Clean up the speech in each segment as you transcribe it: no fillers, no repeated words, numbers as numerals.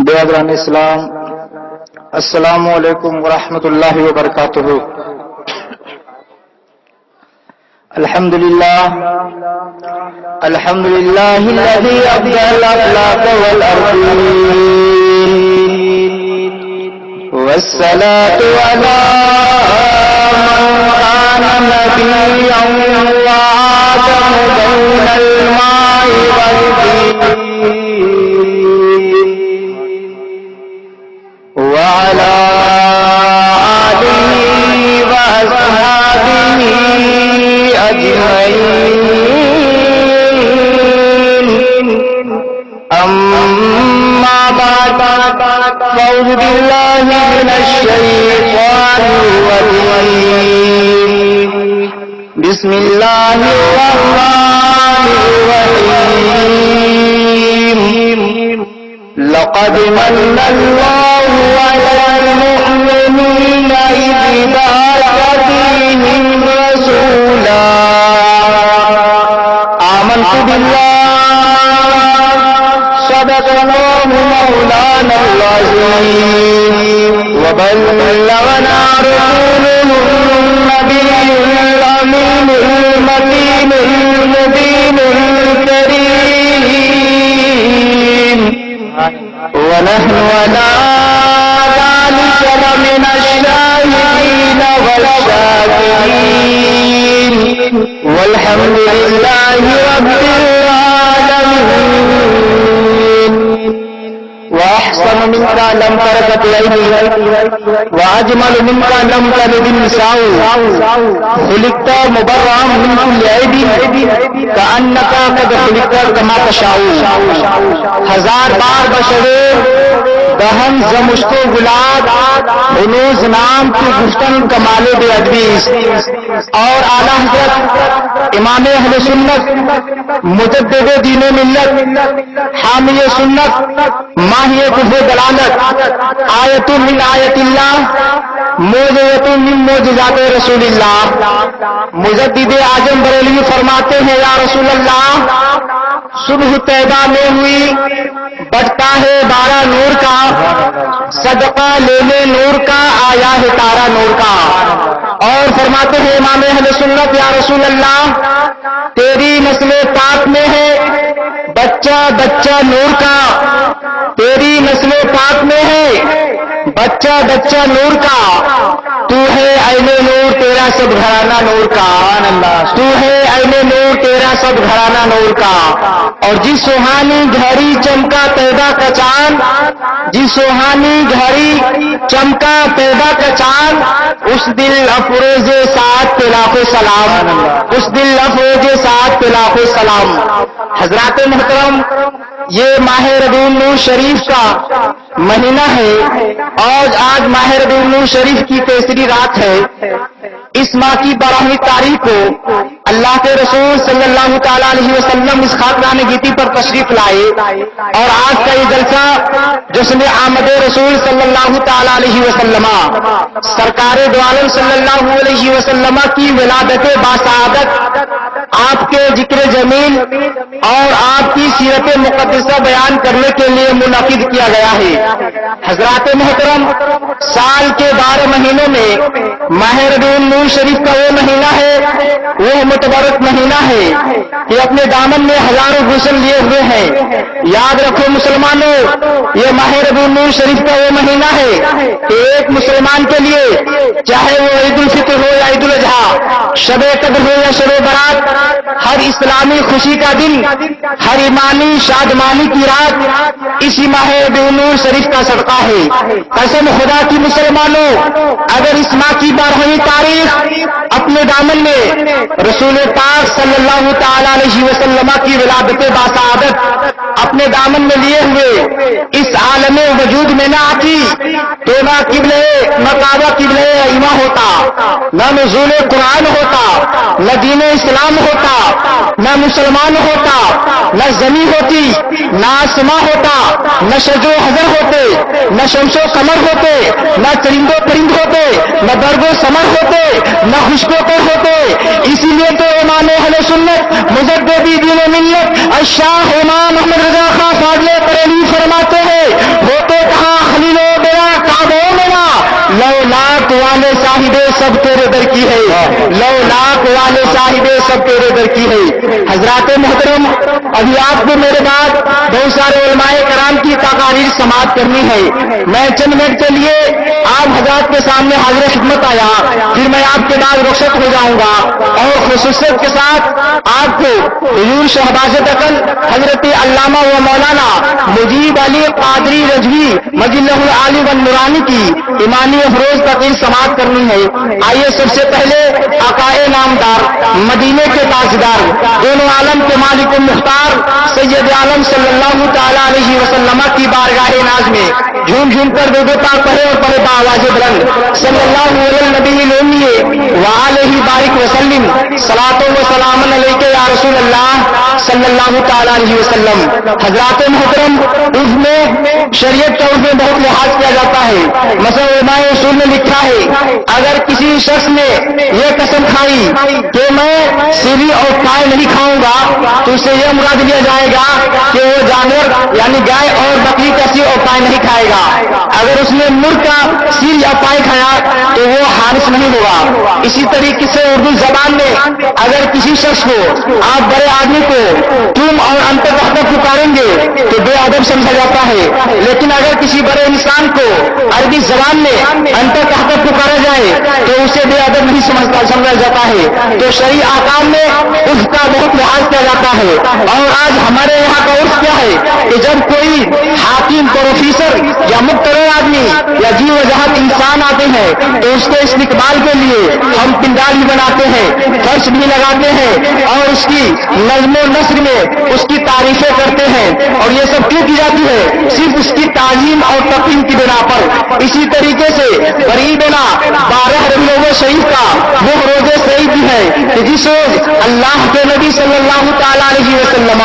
برادران اسلام، السلام علیکم ورحمۃ اللہ وبرکاتہ۔ الحمدللہ الذی ابدع الافلاک والارضین والصلاة علی من کان نبیا وآدم بین الماء والطین وعلى آله وأصحابه أجمعين، أما بعد، فأعوذ بالله من الشيطان الرجيم، بسم الله الرحمن الرحيم، لقد من الله على المؤمنين إذ بعث فيهم رسولا آمنت بالله صدق الله مولانا العظيم وبلغنا رسوله النبي الأمين المكين المبين الكريم، ونحن على ذلك لمن الشاهدين والشاكرين، والحمد لله رب العالمين۔ وأحسن منك لم ترد عيني وأجمل منك لم تلد النساء، خلقت مبرأ من كل عيب كأنك قد خلقت كما تشاء۔ ہزار بار بشرے دہن زمشت و گلاب ہنوز نام کی گفتن کمال بے ادبیس، اور اعلیٰ حضرت امام اہل سنت مجدد دین ملت حامی سنت ماہی کفر دلالت آیت من آیت اللہ معجزۃ من معجزات رسول اللہ، مجدد اعظم بریلوی فرماتے ہیں یا رسول اللہ، صبح طیبہ میں ہوئی بڑھتا ہے بارہ نور کا، صدقہ لینے نور کا آیا ہے تارا نور کا۔ اور فرماتے ہیں امام اہل سنت یا رسول اللہ، تیری نسل پاک میں ہے بچہ بچہ نور کا، تیری نسل پاک میں ہے بچہ بچہ نور کا، تو ہے عین نور تیرا سب گھرانہ نور کا، تو ہے عین نور تیرا سب گھرانہ نور کا۔ اور جس سوہانی گھڑی چمکا طیبہ کا چاند، جس سوہانی گھڑی چمکا طیبہ کا چاند، اس دل افروز سات پہ لاکھوں سلام، اس دل افروز سات پہ لاکھوں سلام۔ حضرات محترم، یہ ماہ ربیع النور شریف کا مہینہ ہے، اور آج ماہ ربیع النور شریف کی تیسری رات ہے۔ اس ماہ کی 12ویں تاریخ کو اللہ کے رسول صلی اللہ تعالی علیہ وسلم اس خاکران گیتی پر تشریف لائے، اور آج کا یہ جلسہ جشن آمد رسول صلی اللہ تعالی علیہ وسلم، سرکار دو عالم صلی اللہ علیہ وسلم کی ولادت باسعادت، آپ کے ذکر جمیل اور آپ کی سیرت مقدسہ بیان کرنے کے لیے منعقد کیا گیا ہے۔ حضرات محترم، سال کے 12 مہینوں میں ماہ ربیع النور شریف کا وہ مہینہ ہے، وہ متبرک مہینہ ہے کہ اپنے دامن میں ہزاروں غسل لیے ہوئے ہیں۔ یاد رکھو مسلمانوں، یہ ماہ ربیع النور شریف کا وہ مہینہ ہے کہ ایک مسلمان کے لیے چاہے وہ عید الفطر ہو یا عید الاضحیٰ، شب قدر ہو یا شب برات، ہر اسلامی خوشی کا دن، ہر ایمانی شادمانی کی رات اسی ماہ ربیع النور شریف کا صدقہ ہے۔ قسم خدا کی مسلمانوں، اگر اس ماہ کی 12ویں تاریخ اپنے دامن میں رسول پاک صلی اللہ تعالی علیہ وسلم کی ولادت باسعادت اپنے دامن میں لیے ہوئے اس عالم وجود میں نہ آتی تو نہ قبلہ نہ کعبہ قبلہ ایمہ ہوتا، نہ نزول قرآن ہوتا، نہ دین اسلام ہوتا، نہ مسلمان ہوتا، نہ زمین ہوتی، نہ آسماں ہوتا، نہ شجر و حجر ہوتے، نہ شمس و قمر ہوتے، نہ چرند و پرند ہوتے، نہ برگ و ثمر ہوتے، نہ خشک و تر ہوتے۔ اسی لیے تو امام اہل سنت مجدد دین ملت الشاہ امام احمد رضا خان فاضل بریلوی فرماتے ہیں، ہوتے سب تیرے در کی ہے، لو لاکھ والے صاحب سب تیرے در کی ہے۔ حضرات محترم، ابھی آپ کو میرے بعد بہت سارے علماء کرام کی تقاریر سماعت کرنی ہے۔ میں چند منٹ کے لیے آپ حضرات کے سامنے حاضر خدمت آیا، پھر میں آپ کے بعد رخصت ہو جاؤں گا، اور خصوصیت کے ساتھ آپ کو حضور شہباز عقل حضرت علامہ و مولانا مجیب علی قادری رضوی مجلہ العالی والنورانی کی ایمانی افروز تقریر سماعت کرنی ہے۔ آئیے سب سے پہلے عقائے نامدار، مدینے کے تاجدار، دونوں عالم کے مالک و مختار سید عالم صلی اللہ تعالی علیہ وسلم کی بارگاہ ناز میں جھوم جھوم کر دو پاک پڑھے اور پڑھے باواز بلند صلی اللہ علیہ نبی الامی وآلہ بارک وسلم، صلاۃ و سلام علیک یا رسول اللہ صلی اللہ تعالی علیہ وسلم۔ حضرات محترم، اس میں شریعت کا اس میں بہت لحاظ کیا جاتا ہے۔ مثلا علماء اصول میں لکھا ہے، اگر کسی شخص نے یہ قسم کھائی کہ میں سیری اور پائے نہیں کھاؤں گا، تو اس سے یہ مراد لیا جائے گا کہ وہ جانور یعنی گائے اور بکری کا سیر اور پائے نہیں کھائے گا۔ اگر اس نے مرغ کا سیر یا پائے کھایا تو وہ حارث نہیں ہوگا۔ اسی طریقے سے اردو زبان میں اگر کسی شخص کو آپ بڑے آدمی کو تم اور انتر کہتا پکاریں گے تو بے ادب سمجھا جاتا ہے، لیکن اگر کسی بڑے انسان کو عربی زبان میں انتر کہتا پکارا جائے تو اسے بے ادب نہیں سمجھا جاتا ہے۔ تو شرعی احکام میں اس کا بہت لحاظ کیا جاتا ہے۔ اور آج ہمارے یہاں کا عرف کیا ہے کہ جب کوئی حاکم، پروفیسر یا مقتدر آدمی یا جی وجہت انسان آتے ہیں تو اس کے استقبال کے لیے ہم پنڈال بھی بناتے ہیں، فرش بھی لگاتے ہیں، اور اس کی نظم و نثر میں اس کی تعریفیں کرتے ہیں۔ اور یہ سب کیوں کی جاتی ہے؟ صرف اس کی تعظیم اور تقدیم کی بنا پر۔ اسی طریقے سے غریبنا 12 ربیع الاول شریف کا وہ روزے سعید بھی ہے کہ جس روز اللہ کے نبی صلی اللہ تعالی علیہ وسلم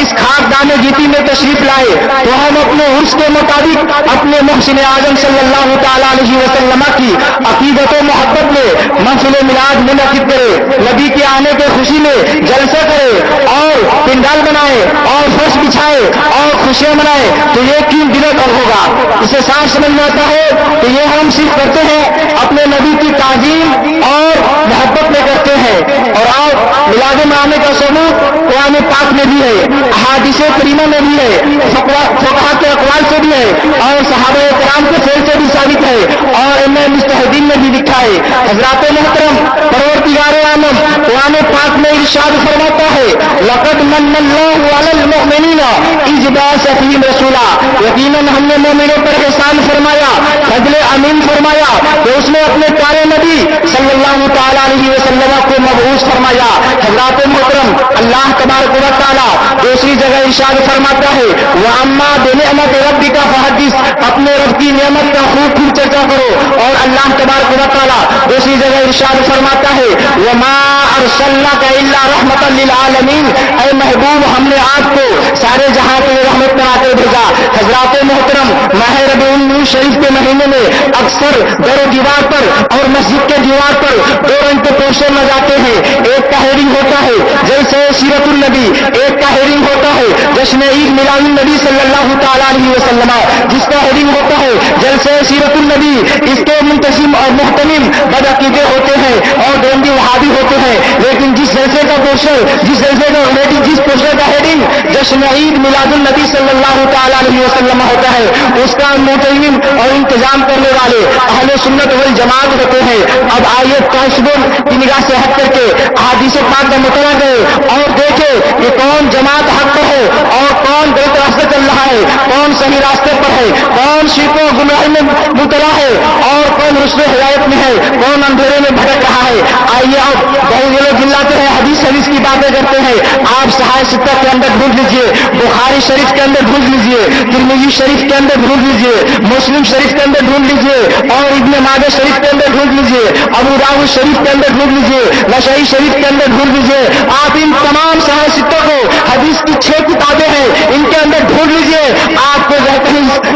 اس خاکدان گیتی میں تشریف لائے، تو ہم اپنے عرس کے مطابق اپنے محسن اعظم صلی اللہ تعالی علیہ وسلم کی عقیدت و محبت میں محفل میلاد منعقد کرے، نبی کے آنے کے خوشی میں جلسہ کرے اور پنڈال بنائے اور فرش بچھائے اور خوشیاں منائے، تو یہ کن دنوں تک ہوگا؟ اسے صاف سمجھ میں آتا ہے کہ یہ ہم صرف کرتے ہیں اپنے نبی کی تعظیم اور محبت میں کرتے ہیں۔ اور آپ میلاد منانے کا ثبوت قرآن پاک میں بھی ہے، احادیث کریمہ میں بھی ہے، فقہاء کے اقوال سے بھی ہے، اور صحابہ کرام کے فعل سے بھی ثابت ہے، اور ان مجتہدین نے بھی لکھا ہے۔ حضرات محترم، پروردگار عالم قرآن پاک میں ارشاد فرماتا ہے، لقد من اللہ علی المؤمنین اذ بعث فیہم رسولا، یقیناً ہم نے مومنوں پر احسان فرمایا، فضل امین فرمایا کہ اس نے اپنے پیارے نبی صلی اللہ تعالی علیہ وسلم کو مبعوث فرمایا۔ حضرات محترم، اللہ تبارک و تعالی دوسری جگہ ارشاد فرماتا ہے، وَأَمَّا بِنِعْمَتِ رَبِّكَ فَحَدِّثْ، اپنے رب کی نعمت کا خوب خوب چرچا کرو۔ اور اللہ تبارک و تعالی دوسری جگہ ارشاد فرماتا ہے، وَمَا أَرْسَلْنَاكَ إِلَّا رَحْمَةً لِلْعَالَمِينَ، اے محبوب ہم نے آپ کو سارے جہاں کے رحمت بنا کے بھیجا۔ حضرات محترم، ماہ ربیع الاول شریف کے مہینے میں اکثر در و دیوار پر اور مسجد کے دیوار پر 2 رنگ کے پوسٹر لگاتے ہیں۔ ایک کا ہیڈنگ ہوتا ہے جیسے سیرت النبی، ایک کا ہیڈنگ ہوتا ہے جشن عید میلاد النبی صلی اللہ تعالی علیہ وسلم، جس کا ہیڈنگ ہوتا ہے جلسہ سیرت النبی۔ اس کے منتظم اور محتمم بدعقیدے ہوتے ہیں اور دیندی وہابی ہوتے ہیں، لیکن جس جلسے کا پوسٹر، جس جلسے کا ہیڈنگ، جس پوسٹر کا ہیڈنگ جشن عید میلاد النبی صلی اللہ تعالی علیہ وسلم ہوتا ہے، اس کا منتظم اور انتظام کرنے والے اہل سنت والجماعت ہوتے ہیں۔ اب آئیے تعصب کی نگاہ سے ہٹ کر کے احادیث پاک کا مطالعہ کریں اور دیکھیں کہ کون جماعت حق پر ہے اور کون غلط راستے چل رہا ہے، کون صحیح راستے پر ہے، کون شرک و گمراہی میں مبتلا ہے اور کون رشد و ہدایت میں ہے، کون اندھیرے میں بھٹک رہا ہے۔ آئیے اب بہت لوگ جلاتے ہیں، حدیث کی باتیں کرتے ہیں، آپ صحیح ستہ کے اندر ڈھونڈ لیجئے، بخاری شریف کے اندر ڈھونڈ لیجئے، ترمذی شریف کے اندر ڈھونڈ لیجئے، مسلم شریف کے اندر ڈھونڈ لیجئے، اور ابن ماجہ شریف کے اندر ڈھونڈ لیجئے، ابو داؤد شریف کے اندر ڈھونڈ لیجئے، نسائی شریف کے اندر ڈھونڈ لیجئے۔ آپ ان تمام صحیح ستوں کو، حدیث کی 6 کتابیں ہیں، ان کے اندر ڈھونڈ لیجئے، آپ کو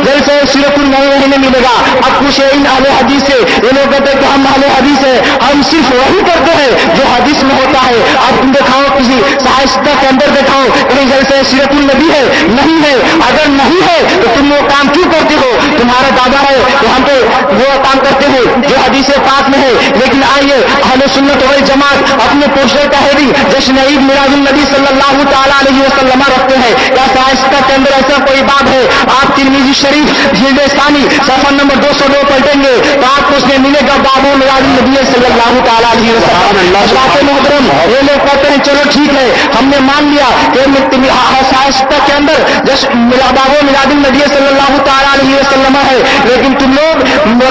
جیسے سیرت النبوی میں ملے گا۔ اب پوچھے ان اہل حدیث سے، یہ لوگ کہتے ہیں کہ ہم اہل حدیث ہیں، ہم صرف وہی کرتے ہیں جو حدیث میں ہوتا ہے۔ اب تم دکھاؤ کسی صحیح ستہ کے اندر دکھاؤ کہیں جیسے سیرت النبی ہے، نہیں ہے۔ اگر نہیں ہے تو تم وہ کام کیوں کرتے ہو؟ تمہارا دعویٰ ہے کہ ہم تو وہ کام کرتے ہیں جو حدیث پاک میں ہے. لیکن آئیے اہل سنت والجماعت اپنے پوسٹر کا ہیڈنگ جشن عید میلاد النبی صلی اللہ تعالیٰ علیہ وسلم رکھتے ہیں. کیا سائنستا کے اندر ایسا کوئی باب ہے؟ آپ ترمذی شریف جلد ثانی صفحہ نمبر 202 پلٹیں گے تو آپ کو اس میں ملے گا باب میلاد النبی صلی اللہ تعالیٰ علیہ وسلم. حضرات محترم یہ لوگ کہتے ہیں چلو ٹھیک ہے ہم نے مان لیا کہ سائنستا کے اندر باب میلاد النبی صلی اللہ تعالیٰ علیہ وسلم ہے، لیکن تم لوگ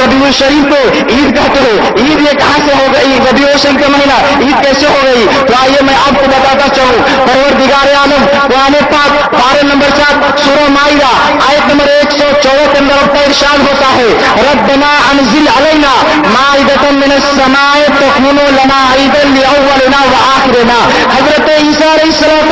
ربیع الشریف کو عید کہتے ہو. عید یہ کہاں سے ہو گئی؟ ربیع الشریف کا مہینہ عید کیسے ہو گئی؟ تو آئیے میں آپ کو بتاتا چلوں. پروردگار عالم قرآن پاک پارے نمبر 7 سورہ مائدہ آیت نمبر 114 کے اندر اپنا ارشاد ہوتا ہے ربنا انزل علینا مائدۃ من السماء تکون لنا عیدا لاولنا وآخرنا. حضرت عیسیٰ علیہ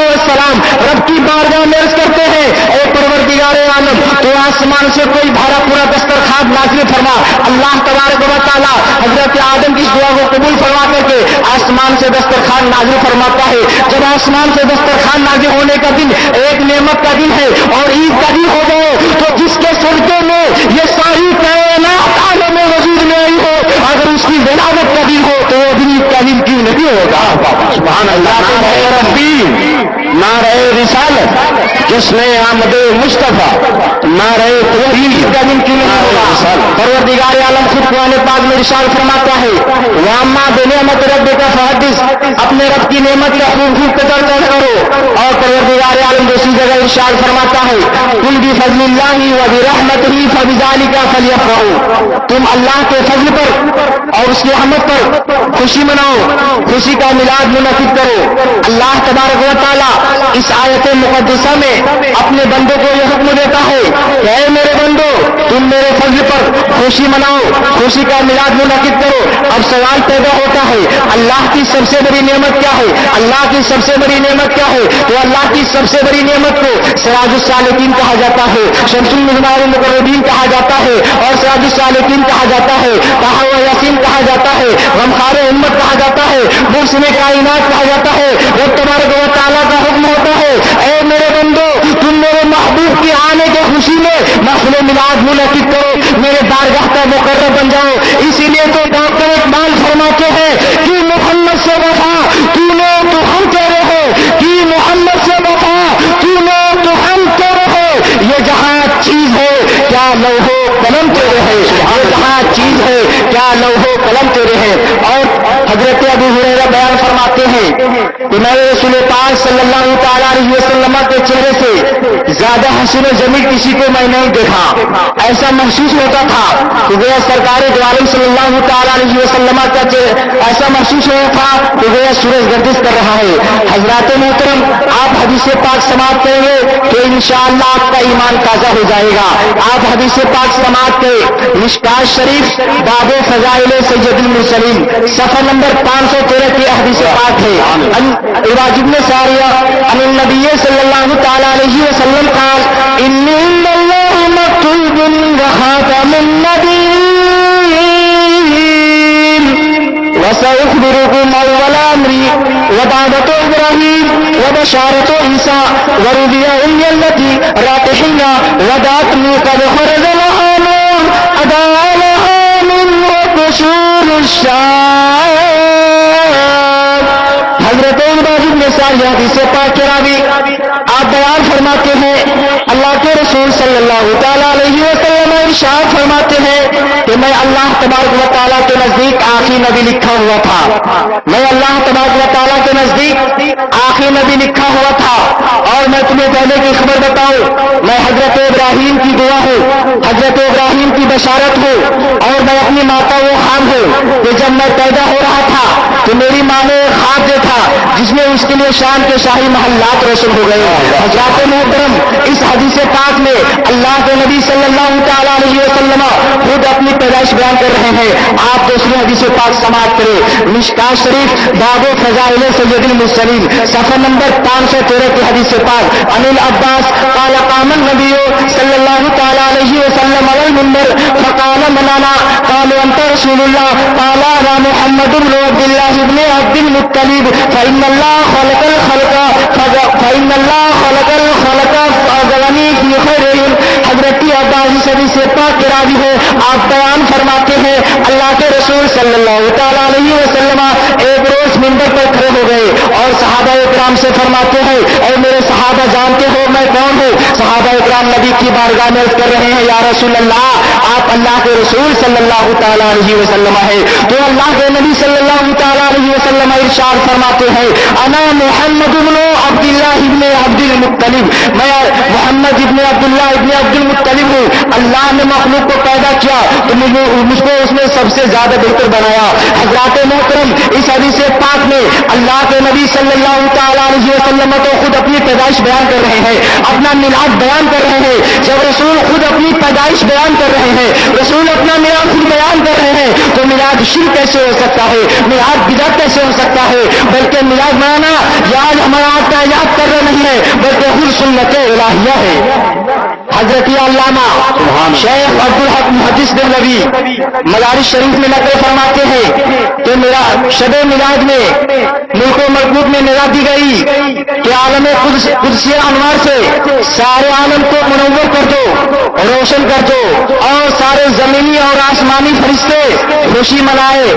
السلام رب کی بارگاہ میں عرض کرتے ہیں اے پروردگار عالم تو آسمان سے کوئی بھرا پورا دسترخوان نازل فرما. اللہ تبارک و تعالی حضرت آدم کی اس دعا کو قبول فرما کر کے آسمان سے دسترخوان نازل فرماتا ہے. جب آسمان سے دسترخوان نازل ہونے کا دن ایک نعمت کا دن ہے اور عید کا دن ہو گئے تو جس کے صدقے میں یہ ساری کائنات عالم وجود میں آئی ہو اگر اس کی ولادت کا دن ہو تو وہ دن عید کا دن کیوں نہیں ہوگا؟ سبحان اللہ. نعرہ ربی، نعرہ رسالت، جس نے آمد مصطفیٰ، نعرہ توحید کا دن کیوں نہیں ہوگا؟ پروردگار عالم خود قرآن پاک میں ارشاد فرماتا ہے وَأَمَّا بِنِعْمَةِ رَبِّكَ فَحَدِّثْ، اپنے رب کی نعمت کا خوب خوب قدر کرو. اور پروردگار عالم دوسری جگہ ارشاد فرماتا ہے قُلْ بِفَضْلِ اللَّهِ وَبِرَحْمَتِهِ فَبِذَلِكَ فَلْيَفْرَحُوا. تم اللہ کے فضل پر اور اس کی رحمت پر خوشی مناؤ، خوشی کا میلاد منعقد کرو. اللہ تبارک و تعالیٰ اس آیت مقدسہ میں اپنے بندوں کو یہ حکم دیتا ہے کہ اے میرے بندو تم میرے فضل پر خوشی مناؤ، خوشی کا میلاد منعقد کرو. اب سوال پیدا ہوتا ہے اللہ کی سب سے بڑی نعمت کیا ہے؟ اللہ کی سب سے بڑی نعمت کیا ہے؟ تو اللہ کی سب سے بڑی نعمت کو سراج السالکین کہا جاتا ہے، شمس المنار المقربین کہا جاتا ہے اور سراج السالکین کہا جاتا ہے، طٰہٰ و یاسین کہا جاتا ہے، غمخوار امت کہا جاتا ہے، محسن کائنات کہا جاتا ہے. رب تبارک و تعالیٰ کا حکم ہوتا ہے اے میرے بندو تم میرے محبوب کے آنے کی خوشی میں محفل میلاد منعقد کرو، میرے بارگاہ کا مقرب بن جاؤ. اسی لیے تو ڈاکٹر اقبال فرماتے ہیں کہ محمد سے وفا تو نے تو ہم تیرے ہو، کہ محمد سے وفا تو نے تو ہم تیرے ہو. یہ جہاں چیز ہے کیا لوح و قلم تیرے ہے، یہ جہاں چیز ہے کیا لوح و قلم تیرے ہے. اور حضرت ابو ہریرہ بیان فرماتے ہیں کہ میں رسول پاک صلی اللہ تعالیٰ علیہ وسلم کے چہرے سے زیادہ حسین و جمیل کسی کو میں نہیں دیکھا. ایسا محسوس ہوتا تھا کہ وہ سرکار دو عالم صلی اللہ تعالیٰ علیہ وسلم کا ایسا محسوس ہوا تھا کہ وہ سورج گردش کر رہا ہے. حضرات محترم آپ حدیث پاک سماعت کریں گے تو انشاءاللہ آپ کا ایمان تازہ ہو جائے گا. آپ حدیث پاک سماعت کے مشکات شریف باب فضائل سید المرسلین صفحہ نمبر 513 کی حدیث پاک ہے. عباد بن ساریہ عن النبی صلی اللہ تعالیٰ علیہ وسلم قال انی عند اللہ مکتوب وخاتم النبیین وسأخبركم أول أمري ودعوة إبراهيم وبشارة عيسى ورؤيا أمي التي راتحين ودعتني قد خرج لها نور أضاء لها من وقشور الشام. حضرت عباد بن ساریہ حدیث پاک کے راوی آپ بیان فرماتے ہیں اللہ کے رسول صلی اللہ تعالیٰ علیہ وسلم ارشاد فرماتے ہیں کہ میں اللہ تبارک و تعالیٰ کے نزدیک آخری نبی لکھا ہوا تھا. میں اللہ تبارک و تعالیٰ کے نزدیک آخری نبی لکھا ہوا تھا. اور میں تمہیں پہلے کی خبر بتاؤں میں حضرت ابراہیم کی دعا ہوں، حضرت ابراہیم کی بشارت ہوں. اور میں اپنی ماتا وہ خان ہوں کہ جب میں پیدا ہو رہا تھا تو میری ماں نے ایک خواب دیکھا جس میں اس کے لیے شام کے شاہی محلات روشن ہو گئے. حضرات محترم اس حدیث پاک میں اللہ کے نبی صلی اللہ تعالیٰ علیہ وسلم خود اپنی پیدائش بیان کر رہے ہیں. آپ دوسری حدیث پاک سماعت کریں مشکات شریف باب فضائل سید المرسلین صفحہ نمبر 513 کی حدیث پاک عن العباس قال قام النبی صلی اللہ تعالیٰ علیہ وسلم علی المنبر فقال من انا قالوا انت رسول اللہ قال انا محمد بن عبد الله بن عبد المطلب فإن الله خلق الخلق فجعلني في خيرهم. حضرت عباس اس حدیث پاک کے راوی ہے، آپ بیان فرماتے ہیں اللہ کے رسول صلی اللہ تعالی علیہ وسلم ایک روز منبر پر کھڑے ہو گئے اور صحابہ اکرام سے فرماتے ہیں اے میرے صحابہ جانتے ہو میں کون ہوں؟ صحابہ اکرام نبی کی بارگاہ میں عرض کر رہے ہیں یا رسول اللہ آپ اللہ کے رسول صلی اللہ تعالی علیہ وسلم ہے۔ تو اللہ کے نبی صلی اللہ تعالی علیہ وسلم ارشاد فرماتے ہیں انا محمد ابن عبداللہ ابن عبد المطلب، میں محمد ابن عبداللہ ابن عبد المطلب ہوں۔ اللہ نے مخلوق کو پیدا کیا تو مجھ کو اس نے سب سے زیادہ بہتر بنایا۔ حضرات محترم اس حدیث پاک میں اللہ کے نبی صلی اللہ تعالی علیہ وسلم تو خود اپنی پیدائش بیان کر رہے ہیں، اپنا میلاد بیان کر رہے ہیں۔ جب رسول خود اپنی پیدائش بیان کر رہے ہیں، رسول اپنا میلاد خود بیان کر رہے ہیں تو میلاد شرک کیسے ہو سکتا ہے؟ میلاد بدعت کیسے ہو سکتا ہے؟ بلکہ میلاد منانا یاد ہمارا کا یاد کر رہا نہیں ہے بلکہ خود سنت الہیہ ہے۔ حضرت علامہ شیخ عبدالحق محدث دہلوی مدارس شریف میں نقل فرماتے ہیں کہ میرا شب میلاد میں ملک و ملکوت میں ندا دی گئی کہ عالم قدسی انوار سے سارے عالم کو منور کر دو، روشن کر دو اور سارے زمینی اور آسمانی فرشتے خوشی منائے۔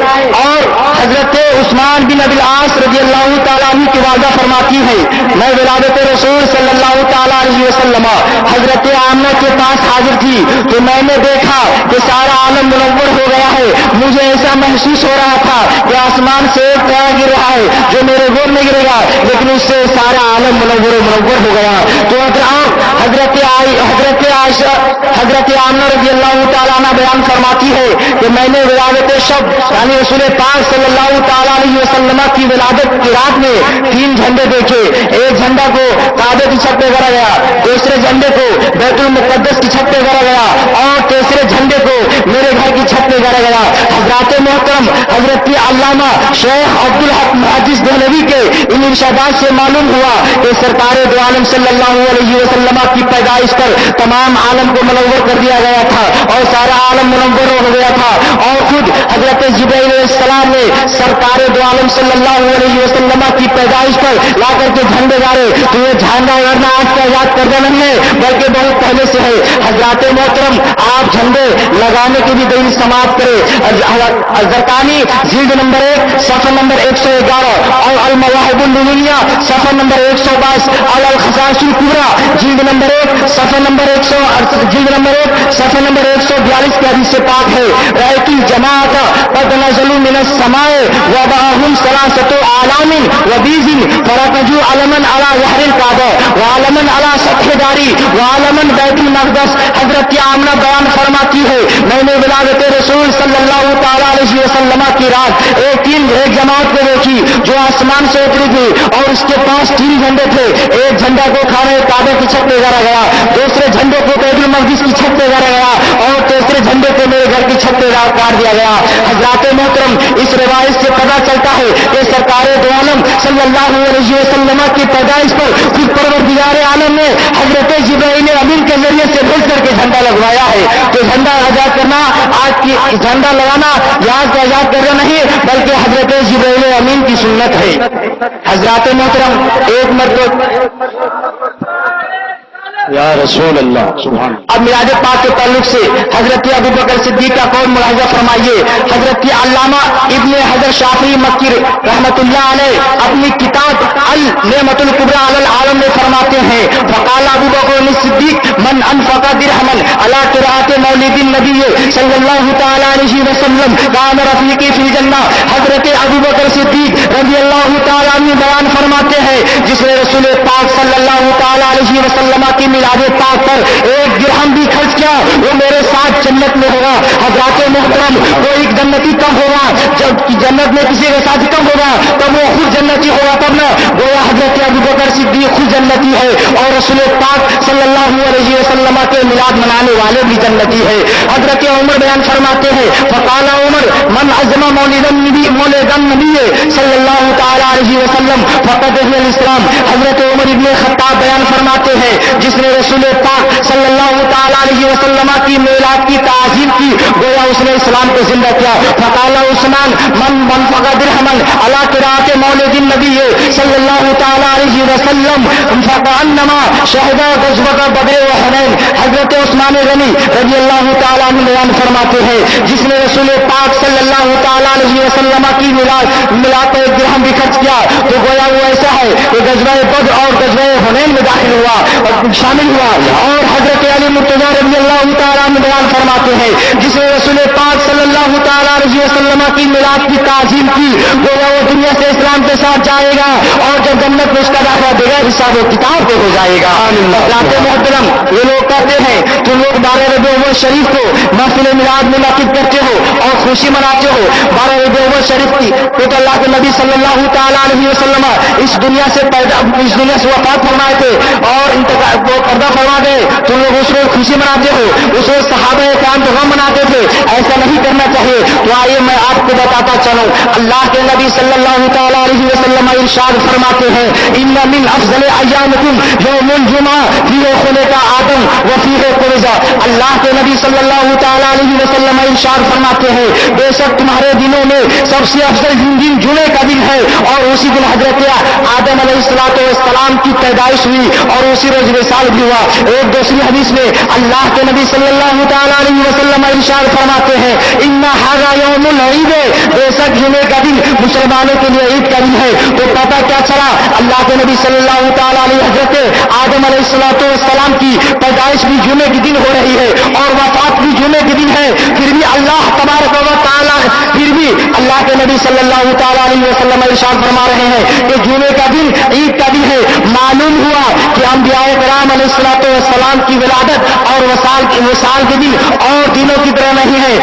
اور حضرت عثمان بن ابی العاص رضی اللہ تعالیٰ عنہ کی والدہ فرماتی ہے میں ولادت رسول صلی اللہ تعالیٰ علیہ وسلم حضرت آمنہ کے پاس حاضر تھی تو میں نے دیکھا کہ سارا عالم منور ہو گیا ہے۔ مجھے ایسا محسوس ہو رہا تھا کہ آسمان سے ایک طرح گر رہا ہے جو میرے گود میں گرے گا، لیکن اس سے سارا عالم منور ہو گیا۔ تو حضرت آمنہ رضی اللہ تعالیٰ عنہ بیان فرماتی ہے کہ میں نے ولادت شب یعنی رسول پاک صلی اللہ تعالیٰ علیہ وسلم کی ولادت کی رات میں 3 جھنڈے دیکھے۔ ایک جھنڈا کو کعبے کی چھت پہ گڑا گیا، دوسرے جھنڈے کو بیت المقدس کی چھت پہ گڑا گیا اور تیسرے جھنڈے کو میرے گھر کی چھت پہ گڑا گیا۔ حضرات محترم حضرت علامہ شیخ عبدالحق محدث دہلوی کے ان ارشادات سے معلوم ہوا کہ سرکار دو عالم صلی اللہ علیہ وسلم کی پیدائش پر تمام عالم کو منور کر دیا گیا تھا اور سارا عالم منور ہو گیا تھا۔ اور خود حضرت جبرائیل علیہ السلام نے سرکار دو عالم صلی اللہ علیہ وسلم کی پیدائش پر لا کر کے جھنڈے گاڑے۔ تو یہ جھنڈا گاڑنا آج کا یاد کرنا نہیں ہے بلکہ بہت پہلے سے ہے۔ حضرات محترم آپ جھنڈے لگانے کی بھی دلیل سماعت کرے۔ زرقانی جلد نمبر 1 صفحہ نمبر 111 اور المواہب اللدنیہ صفحہ نمبر 122 اور الخصائص الکبریٰ جلد نمبر 1 صفحہ نمبر 142 کے حدیث سے پاک ہے رأیت الجماعۃ قد نزلوا من السماء وبعهم ثلاثة أعلام وبيض فركزوا علما على ظهر الكعبة وعلما على سطح داری وعلما بیت المقدس۔ حضرت آمنہ بیان فرماتی ہے میں نے ولادت رسول صلی اللہ تعالی علیہ وسلم کی رات ایک جماعت کو دیکھی جو آسمان سے اتری تھی اور اس کے پاس 3 جھنڈے تھے۔ ایک جھنڈا کو کھانے کعبے کی چھت پہ گاڑا گیا، دوسرے جھنڈے کو بیت المقدس کی چھت پہ گاڑا گیا اور تیسرے جھنڈے کو میرے گھر کی چھت پہ کاٹ دیا گیا۔ حضرات محترم اس روایت سے پتہ چلتا ہے کہ سرکار دو عالم صلی اللہ علیہ وسلم کی پیدائش پر خود پروردگار عالم نے حضرت جبرائیل امین کے ذریعے سے بھیج کر کے جھنڈا لگوایا ہے۔ تو جھنڈا آزاد کرنا آج کی جھنڈا لگانا یاد کا آزاد کرنا نہیں بلکہ حضرت جبرائیل امین کی سنت ہے۔ حضرات محترم ایک مرتبہ یا رسول اللہ سبحان۔ اب میلاد پاک کے تعلق سے حضرت ابوبکر صدیق کا قول ملاحظہ فرمائیے۔ حضرت علامہ ابن حجر شافعی مکی رحمۃ اللہ علیہ اپنی کتاب النعمۃ الکبریٰ علی العالم میں فرماتے ہیں فقال ابوبکر صدیق من انفق درہما علی قراءۃ مولد النبی صلی اللہ تعالی علیہ وسلم کان رفیقی فی الجنہ۔ حضرت ابوبکر صدیق رضی اللہ تعالی عنہ بیان فرماتے ہیں جس نے رسول پاک صلی اللہ تعالی علیہ وسلم کی میلاد پاک پر 1 درہم بھی خرچ کیا وہ میرے ساتھ جنت میں ہوگا۔ حضرات محترم کوئی جنتی کم ہوگا جب جنت میں کسی کے ساتھ کم ہوگا تب وہ خود جنتی ہوگا تب نہ گویا حضرت ابوبکر صدیق خود جنتی ہے اور رسول پاک صلی اللہ علیہ وسلم کے میلاد منانے والے بھی جنتی ہے۔ حضرت عمر بیان فرماتے ہیں فقال عمر من عظم مولد النبی صلی اللہ تعالی علیہ وسلم فقد هو الاسلام۔ حضرت عمر ابن خطاب بیان فرماتے ہیں جس نے رسول پاک صلی اللہ تعالی علیہ وسلم کی میلاد کی تعظیم کی گویا اس نے اسلام کو زندہ کیا. فقال عثمان من فقد درہمن علی قراءۃ مولد النبی صلی اللہ تعالی علیہ وسلم فکأنما شہد غزوۃ بدر و حنین. حضرت عثمان غنی رضی اللہ تعالیٰ عنہ بیان فرماتے ہیں جس نے رسول پاک صلی اللہ تعالیٰ علیہ وسلم کی ملا کر ایک درہم بھی خرچ کیا تو گویا وہ ایسا ہے کہ غزوہ بدر اور غزوہ حنین میں داخل ہوا اور شامل ہوا. اور حضرت علی مرتضیٰ رضی اللہ تعالیٰ عنہ بیان فرماتے ہیں جس نے رسول پاک صلی اللہ تعالیٰ علیہ وسلم کی میلاد کی تعظیم کی گویا وہ دنیا سے اسلام کے ساتھ جائے گا اور جب جنت میں اس کا داخلہ بغیر حساب و کتاب کو ہو جائے گا. محترم یہ لوگ کہتے ہیں تم لوگ 12 ربیع الاول شریف کو محفل میلاد منعقد کرتے ہو اور خوشی مناتے ہو. 12 ربیع الاول شریف کی تو اللہ کے نبی صلی اللہ تعالیٰ علیہ وسلم اس دنیا سے وفات فرمائے تھے اور انتقال کو پردہ فرما گئے. تم لوگ اس روز خوشی مناتے ہو, اس روز صحابہ کرام تو غم مناتے تھے. ایسا نہیں کرنا چاہیے. تو آئیے میں آپ کو بتاتا چلوں اللہ کے نبی صلی اللہ تعالیٰ علیہ وسلم ارشاد فرماتے ہیں ان من افضل ایامکم یوم الجمعہ فیہ خلق آدم وفیہ قرزہ. اللہ کے نبی صلی اللہ تعالیٰ علیہ وسلم ارشاد فرماتے ہیں بے شک تمہارے دنوں میں سب سے افضل دن جمعے کا دن ہے اور اسی دن حضرت آدم علیہ السلام کی پیدائش ہوئی اور اسی روز وصال بھی ہوا. ایک دوسری حدیث میں اللہ کے نبی صلی اللہ تعالیٰ علیہ وسلم ارشاد فرماتے ہیں ان ھذا یوم العید, بے شک جمعے کا دن مسلمانوں کے لیے عید کا دن ہے. تو پتہ کیا چلا اللہ کے نبی صلی اللہ تعالیٰ علیہ حضرت آدم علیہ السلام کی پیدائش بھی جمعے کے دن ہو رہی ہے اور وفات بھی جمعے کے دن ہے. پھر بھی اللہ تبارک و تعالیٰ پھر بھی اللہ کے نبی صلی اللہ تعالیٰ علیہ وسلم ارشاد فرما رہے ہیں کہ جمعے کا دن عید کا دن ہے. معلوم ہوا کہ انبیاء کرام علیہ السلام کی ولادت اور وصال کے دن اور دنوں کی طرح نہیں ہے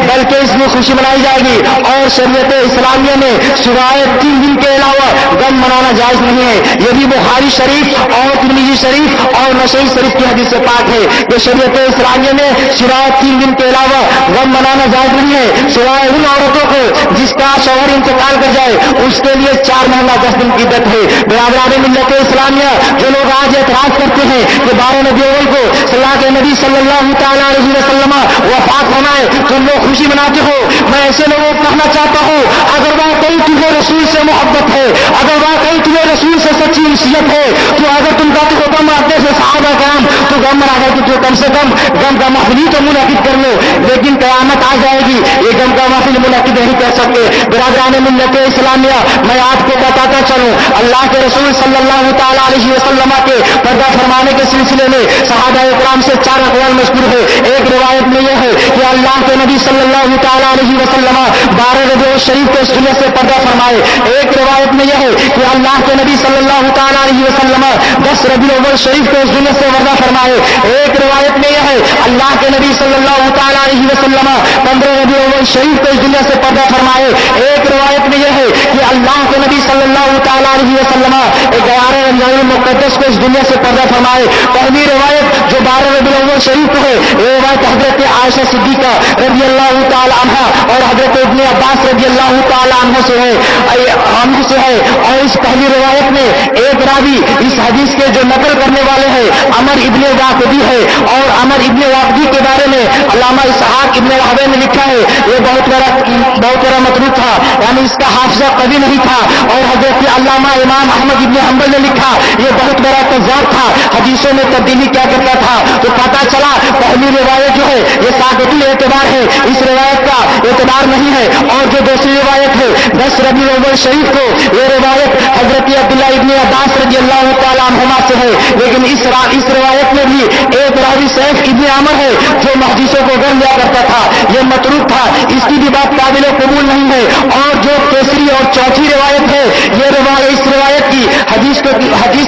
بلکہ اس میں خوشی منائی جائے گی. اور شریعت اسلامیہ میں سوائے 3 دن کے علاوہ غم منانا جائز نہیں ہے. یہ بھی بخاری شریف اور ترمذی شریف اور نسائی شریف کی حدیث سے پاک ہے کہ شریعت اسلامیہ میں سوائے 3 دن کے علاوہ غم منانا جائز نہیں ہے سوائے ان عورتوں کو جس کا شوہر انتقال کر جائے اس کے لیے 4 مہینہ 10 دن کی عدت ہے. برادران ملت اسلامیہ جو لوگ آج اعتراض کرتے ہیں کہ 12 ربیع الاول کو اللہ کے نبی صلی اللہ تعالیٰ علیہ وسلم وفات فرمائے تم لوگ خوشی مناتے ہو, میں ایسے لوگوں کو کہنا چاہتا ہوں اگر واقعی تمہیں رسول سے محبت ہے, اگر واقعی تمہیں رسول سے سچی نصیحت ہے تو اگر تم کہتے ہو غم مناتے سے صحابہ کرام تو غم منا کر تو کم سے کم غم کا محفل تو منعقد کر لو. لیکن قیامت آ جائے گی یہ غم کا محفل منعقد نہیں کر سکتے. برادران ملت اسلامیہ میں آپ کو بتاتا چلوں اللہ کے رسول صلی اللہ تعالیٰ علیہ وسلم کے پردہ فرمانے کے سلسلے میں صحابہ کرام سے 4 اقوال مشہور ہے. ایک روایت میں یہ ہے کہ اللہ کے نبی صلی اللہ تعالیٰ علیہ وسلم 12 ربیع شریف کو اس دنیا سے پردہ فرمائے. ایک روایت میں یہ ہے کہ اللہ کے نبی صلی اللہ تعالیٰ علیہ وسلم 10 ربیع الاول شریف کو اس دنیا سے پردہ فرمائے. ایک روایت میں یہ ہے اللہ کے نبی صلی اللہ تعالیٰ علیہ وسلم 15 ربیع الاول شریف کو اس دنیا سے پردہ فرمائے. ایک روایت میں یہ ہے کہ اللہ کے نبی صلی اللہ تعالیٰ علیہ وسلم 11 رمضان المقدس کو اس دنیا سے پردہ فرمائے. پہلی روایت جو 12 ربیع الاول شریف کو ہے یہ روایت حضرت عائشہ صدیقہ رضی اللہ تعالیٰ عنہ اور حضرت ابن عباس رضی اللہ تعالیٰ عنہ سے ہے. اور اس پہلی روایت میں ایک راوی اس حدیث کے جو نقل کرنے والے ہیں عمر ابن واقدی ہے اور عمر ابن واقدی کے بارے میں علامہ اسحاق ابن راہوے نے لکھا ہے یہ بہت بڑا متروک تھا, یعنی اس کا حافظہ قوی نہیں تھا. اور حضرت علامہ امام احمد ابن حنبل نے لکھا یہ بہت بڑا کذاب تھا, حدیثوں میں تبدیلی کیا کرتا تھا. تو پتا چلا پہلی روایت جو ہے یہ ساقط الاعتبار ہے, اس روایت کا اعتبار نہیں ہے. اور جو دوسری روایت ہے 10 ربیع الاول شریف کو یہ روایت حضرت عبداللہ ابن عباس رضی اللہ تعالیٰ عنہما سے ہے. لیکن اس روایت میں بھی ایک راوی سیف ابن عامر ہے جو حدیثوں کو گن لیا کرتا تھا, یہ متروک تھا, اس کی بھی بات قابل قبول نہیں ہے. اور جو تیسری اور چوتھی روایت ہے یہ اس روایت کی حدیث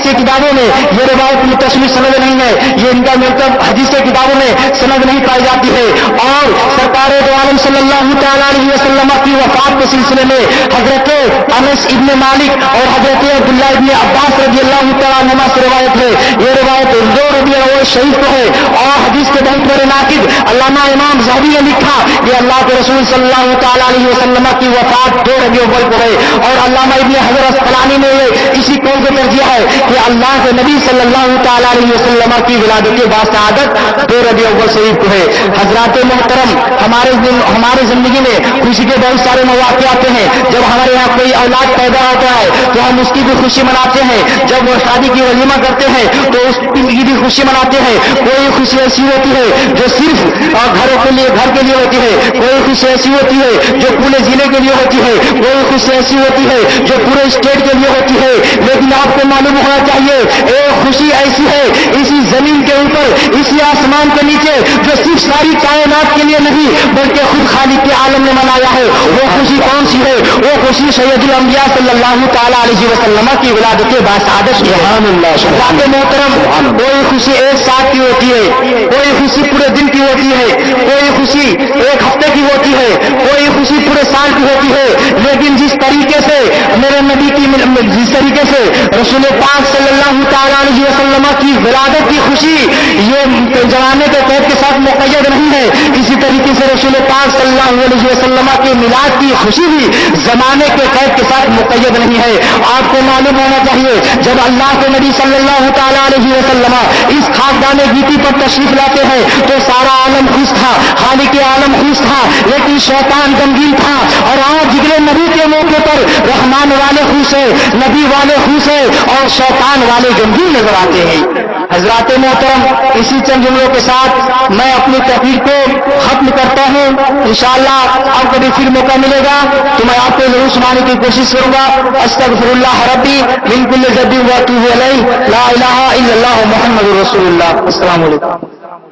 کی کتابوں میں یہ روایت متصل سند نہیں ہے, یہ ان کا مطلب حدیث کی کتابوں میں سند نہیں پائی جاتی ہے. اور سرکار دو عالم صلی اللہ تعالیٰ علیہ وسلم کی وفات کے سلسلے میں حضرت انس ابن مالک اور حضرت عبداللہ ابن عباس رضی اللہ تعالیٰ عنہما سے روایت ہے. یہ روایت 2 ربیع الاول شریف کو ہے. اور حدیث کے بہت بڑے ناقد علامہ امام ذہبی نے لکھا کہ اللہ کے رسول صلی اللہ تعالیٰ علیہ وسلم کی وفات 2 ربیع الاول کو ہے. اور علامہ ابن حجر اسقلانی نے اسی کو قول کو ترجیح ہے کہ اللہ کے نبی صلی اللہ تعالیٰ علیہ وسلم کی ولادت باسعادت 2 ربیع الاول شریف کو ہے۔ حضرات محترم، ہمارے زندگی میں خوشی کے بہت سارے مواقع آتے ہیں۔ جب ہمارے یہاں کوئی اولاد پیدا ہوتا ہے تو ہم اس کی بھی خوشی مناتے ہیں۔ جب وہ شادی کی ولیمہ کرتے ہیں تو اس کی بھی خوشی مناتے ہیں۔ کوئی خوشی ایسی ہوتی ہے جو صرف گھر کے لیے ہوتی ہے، کوئی خوشی ایسی ہوتی ہے جو پورے ضلع کے لیے ہوتی ہے، کوئی خوشی ایسی ہوتی ہے جو پورے اسٹیٹ کے لیے ہوتی ہے۔ لیکن آپ کو معلوم ہونا چاہیے ایک خوشی ایسی ہے اسی زمین کے اوپر، اسی آسمان کے نیچے، جو صرف ساری کائنات کے لیے نہیں بلکہ خود خالق کے عالم نے منایا ہے۔ وہ خوشی کون سی ہے؟ وہ خوشی سید الانبیاء صلی اللہ تعالیٰ علیہ وسلم کی ولادت باسعادت کی ہے۔ حضرات محترم، کوئی خوشی ایک ساتھ کی ہوتی ہے، کوئی خوشی پورے دن کی ہوتی ہے، کوئی خوشی ایک ہفتے کی ہوتی ہے، کوئی خوشی پورے سال کی ہوتی ہے۔ لیکن جس طریقے سے میرے نبی کی جس طریقے سے رسول پاک صلی اللہ تعالیٰ علیہ وسلم کی ولادت کی خوشی یہ زمانے کے قید کے ساتھ مقید نہیں ہے، اسی طریقے سے رسول پاک صلی اللہ علیہ وسلم کی میلاد کی خوشی بھی زمانے کے قید کے ساتھ مقید نہیں ہے۔ آپ کو معلوم ہونا چاہیے جب اللہ کے نبی صلی اللہ تعالیٰ علیہ وسلم اس خاکدان گیتی پر تشریف لاتے ہیں تو سارا عالم خوش تھا، خالق عالم خوش تھا، لیکن شیطان غمگین تھا۔ اور آج جگرے نبی کے موقع پر رحمان والے خوش ہے، نبی والے خوش ہے اور شیطان والے غمگین نظر آتے ہیں۔ حضرات محترم، اسی چند جملوں کے ساتھ میں اپنی تقریر کو ختم کرتا ہوں۔ انشاءاللہ اب کبھی پھر موقع ملے گا تو میں آپ کو ضرور سنانے کی کوشش کروں گا۔ استغفر اللہ ربی من کل ذنب واتوب الیہ، لا الہ الا اللہ محمد رسول اللہ۔ السلام علیکم۔